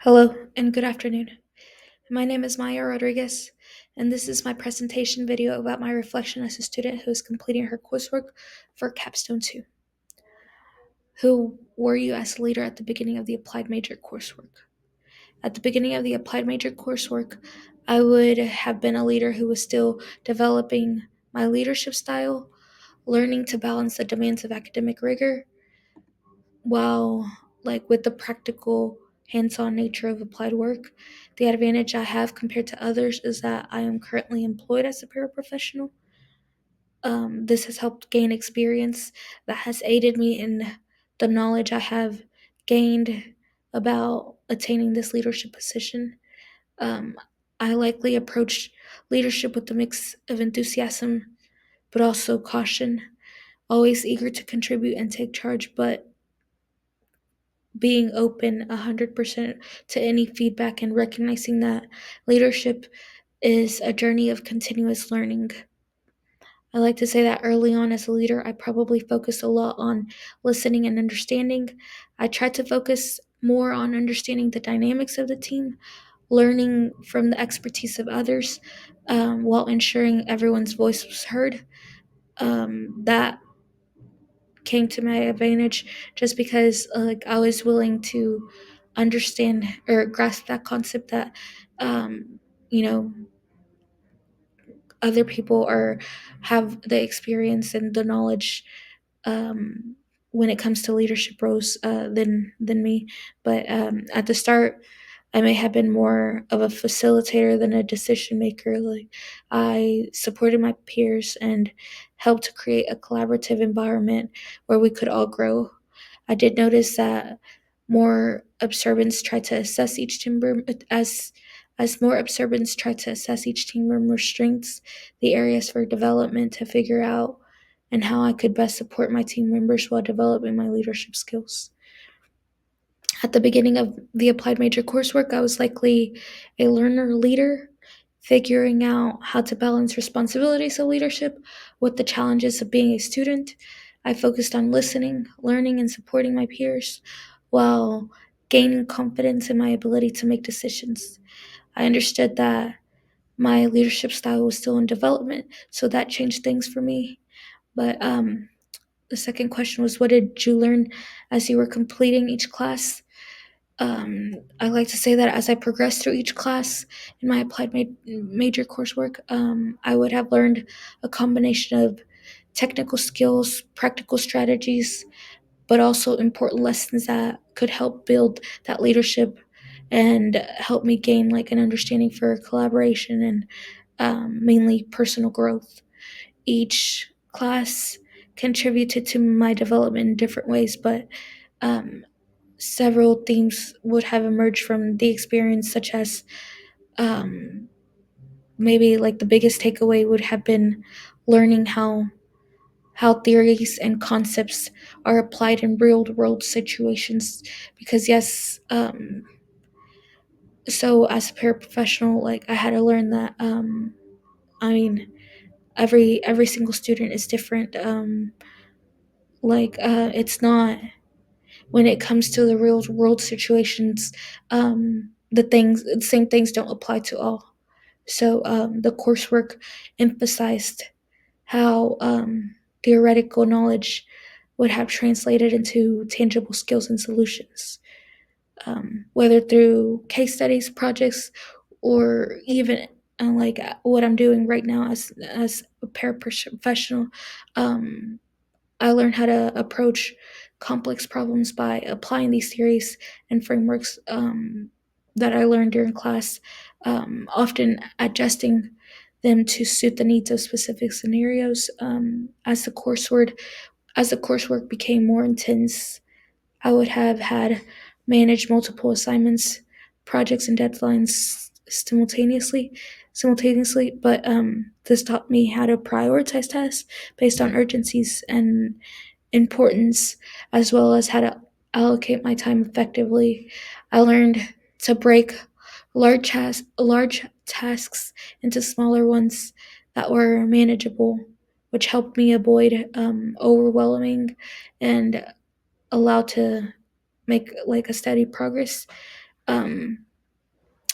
Hello and good afternoon. My name is Maya Rodriguez, and this is my presentation video about my reflection as a student who is completing her coursework for Capstone 2. Who were you as a leader at the beginning of the Applied Major coursework? At the beginning of the Applied Major coursework, I would have been a leader who was still developing my leadership style, learning to balance the demands of academic rigor while with the practical hands-on nature of applied work. The advantage I have compared to others is that I am currently employed as a paraprofessional. This has helped gain experience that has aided me in the knowledge I have gained about attaining this leadership position. um, I likely approached leadership with a mix of enthusiasm but also caution, always eager to contribute and take charge, but being open 100% to any feedback and recognizing that leadership is a journey of continuous learning. I like to say that early on as a leader, I probably focused a lot on listening and understanding. I tried to focus more on understanding the dynamics of the team, learning from the expertise of others, while ensuring everyone's voice was heard. That came to my advantage just because I was willing to understand or grasp that concept that um, you know other people are have the experience and the knowledge um, when it comes to leadership roles than me. But at the start, I may have been more of a facilitator than a decision maker. Like I supported my peers and helped to create a collaborative environment where we could all grow. I did notice that more observants tried to assess each team member as more observants tried to assess each team member's strengths, the areas for development to figure out, and how I could best support my team members while developing my leadership skills. At the beginning of the Applied Major coursework, I was likely a learner leader, figuring out how to balance responsibilities of leadership with the challenges of being a student. I focused on listening, learning, and supporting my peers while gaining confidence in my ability to make decisions. I understood that my leadership style was still in development, so that changed things for me. But the second question was, what did you learn as you were completing each class? I like to say that as I progressed through each class in my major coursework, I would have learned a combination of technical skills, practical strategies, but also important lessons that could help build that leadership and help me gain an understanding for collaboration and mainly personal growth. Each class contributed to my development in different ways, but um, several themes would have emerged from the experience, such as um, maybe the biggest takeaway would have been learning how theories and concepts are applied in real world situations. Because yes, so as a paraprofessional, I had to learn that I mean every single student is different. It's not when it comes to the real world situations, the same things don't apply to all. So the coursework emphasized how theoretical knowledge would have translated into tangible skills and solutions, whether through case studies, projects, or even what I'm doing right now as a paraprofessional. Um, I learned how to approach complex problems by applying these theories and frameworks that I learned during class, often adjusting them to suit the needs of specific scenarios. As the coursework became more intense, I would have had managed multiple assignments, projects, and deadlines simultaneously. But this taught me how to prioritize tasks based on urgencies and importance, as well as how to allocate my time effectively. I learned to break large tasks into smaller ones that were manageable, which helped me avoid overwhelming and allow to make a steady progress. Um,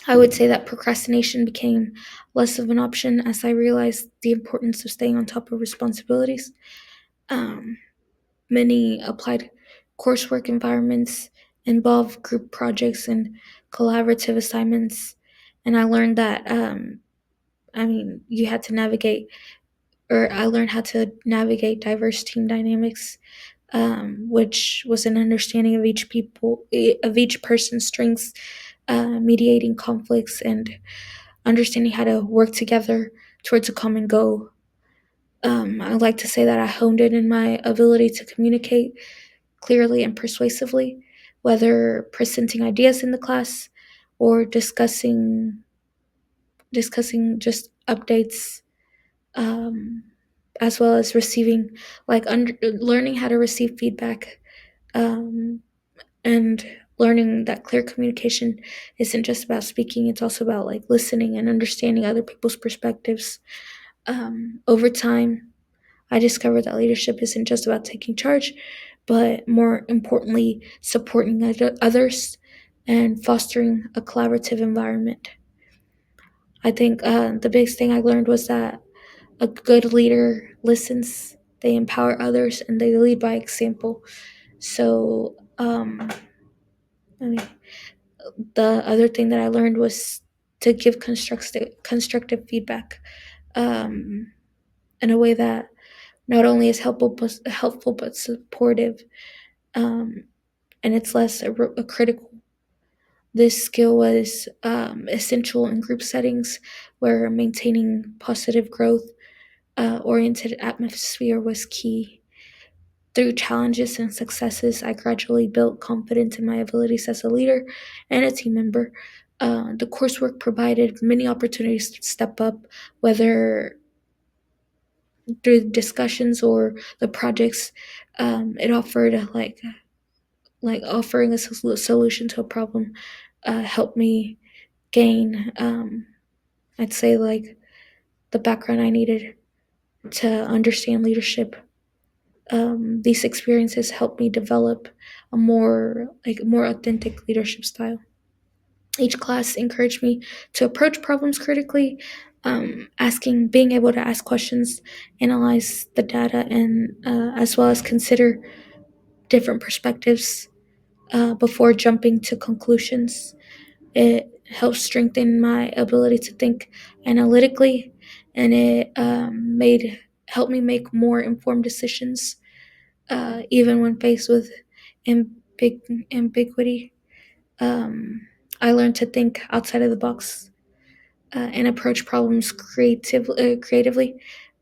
I would say that procrastination became less of an option as I realized the importance of staying on top of responsibilities. Um, Many applied coursework environments involve group projects and collaborative assignments, and I learned that you had to navigate, or I learned how to navigate diverse team dynamics, which was an understanding of each person's strengths, mediating conflicts, and understanding how to work together towards a common goal. I like to say that I honed in my ability to communicate clearly and persuasively, whether presenting ideas in the class or discussing just updates, um, as well as receiving learning how to receive feedback, um, and learning that clear communication isn't just about speaking; it's also about like listening and understanding other people's perspectives. Over time, I discovered that leadership isn't just about taking charge, but more importantly, supporting others and fostering a collaborative environment. I think the biggest thing I learned was that a good leader listens, they empower others, and they lead by example. So, I mean, the other thing that I learned was to give constructive feedback, um, in a way that not only is helpful but supportive, um, and it's less a critical. This skill was essential in group settings where maintaining positive growth oriented atmosphere was key. Through challenges and successes, I gradually built confidence in my abilities as a leader and a team member. The coursework provided many opportunities to step up, whether through discussions or the projects. It offered like offering a solution to a problem helped me gain, I'd say, like the background I needed to understand leadership. These experiences helped me develop a more authentic leadership style. Each class encouraged me to approach problems critically, being able to ask questions, analyze the data, and as well as consider different perspectives before jumping to conclusions. It helped strengthen my ability to think analytically, and it made helped me make more informed decisions, even when faced with ambiguity. Um, I learned to think outside of the box and approach problems creatively.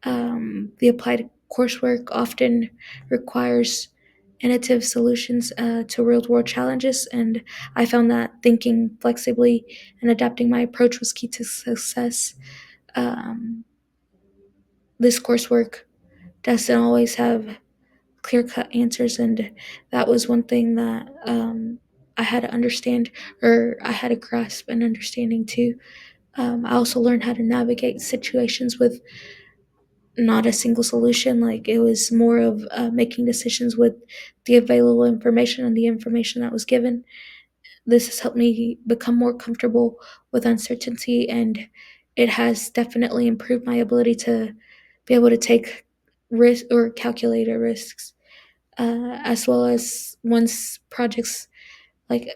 The applied coursework often requires innovative solutions to real world challenges, and I found that thinking flexibly and adapting my approach was key to success. Um, this coursework doesn't always have clear cut answers, and that was one thing that I had to understand, or I had to grasp an understanding too. I also learned how to navigate situations with not a single solution. Like it was more of making decisions with the available information and the information that was given. This has helped me become more comfortable with uncertainty, and it has definitely improved my ability to be able to take risk or calculated risks, as well as once projects like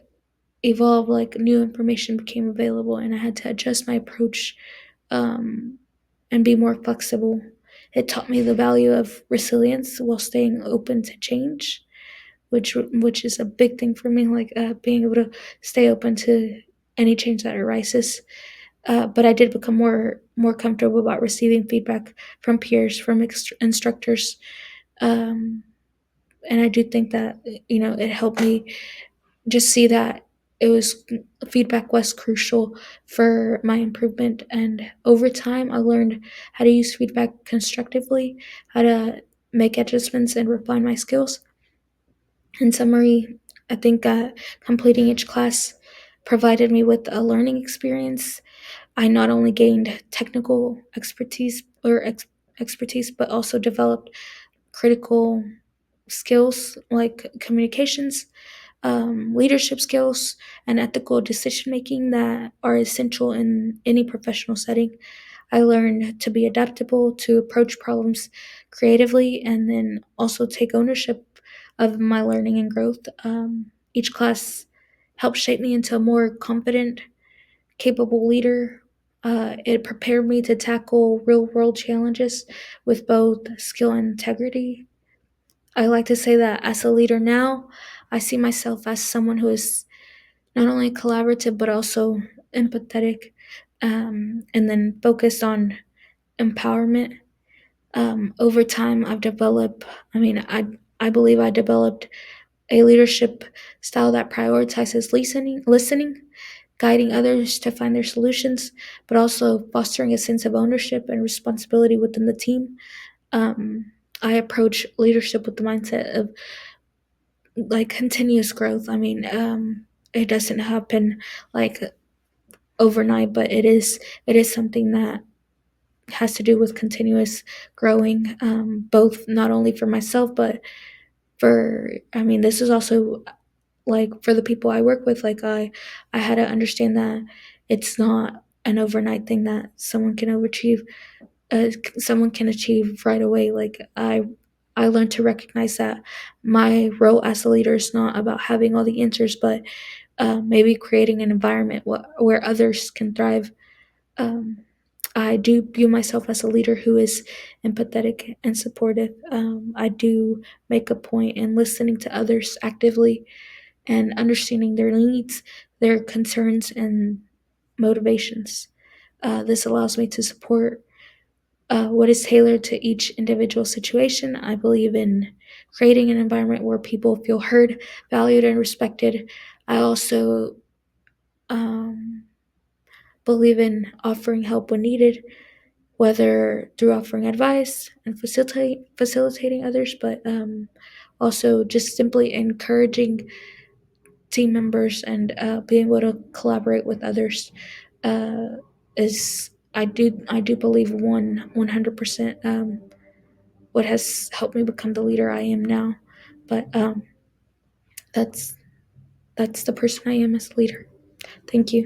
evolved, like new information became available, and I had to adjust my approach, um, and be more flexible. It taught me the value of resilience while staying open to change, which is a big thing for me. Like being able to stay open to any change that arises. But I did become more comfortable about receiving feedback from peers, from instructors, um, and I do think that it helped me just see that it was feedback was crucial for my improvement. And over time I learned how to use feedback constructively, how to make adjustments and refine my skills. In summary, I think completing each class provided me with a learning experience. I not only gained technical expertise but also developed critical skills like communications, leadership skills, and ethical decision making that are essential in any professional setting. I learned to be adaptable, to approach problems creatively, and then also take ownership of my learning and growth. Each class helped shape me into a more confident, capable leader. It prepared me to tackle real world challenges with both skill and integrity. I like to say that as a leader now, I see myself as someone who is not only collaborative but also empathetic, and then focused on empowerment. Over time, I believe I developed a leadership style that prioritizes listening, guiding others to find their solutions, but also fostering a sense of ownership and responsibility within the team. Um, I approach leadership with the mindset of like continuous growth. It doesn't happen like overnight, but it is something that has to do with continuous growing, both not only for myself, but this is also like for the people I work with. I had to understand that it's not an overnight thing that someone can achieve right away. I learned to recognize that my role as a leader is not about having all the answers, but maybe creating an environment where others can thrive. um, I do view myself as a leader who is empathetic and supportive. I do make a point in listening to others actively and understanding their needs, their concerns, and motivations. This allows me to support what is tailored to each individual situation. I believe in creating an environment where people feel heard, valued, and respected. I also um, believe in offering help when needed, whether through offering advice and facilitating others, but also just simply encouraging team members and being able to collaborate with others. Uh, is I do believe 100% what has helped me become the leader I am now. But that's that's the person I am as a leader. Thank you.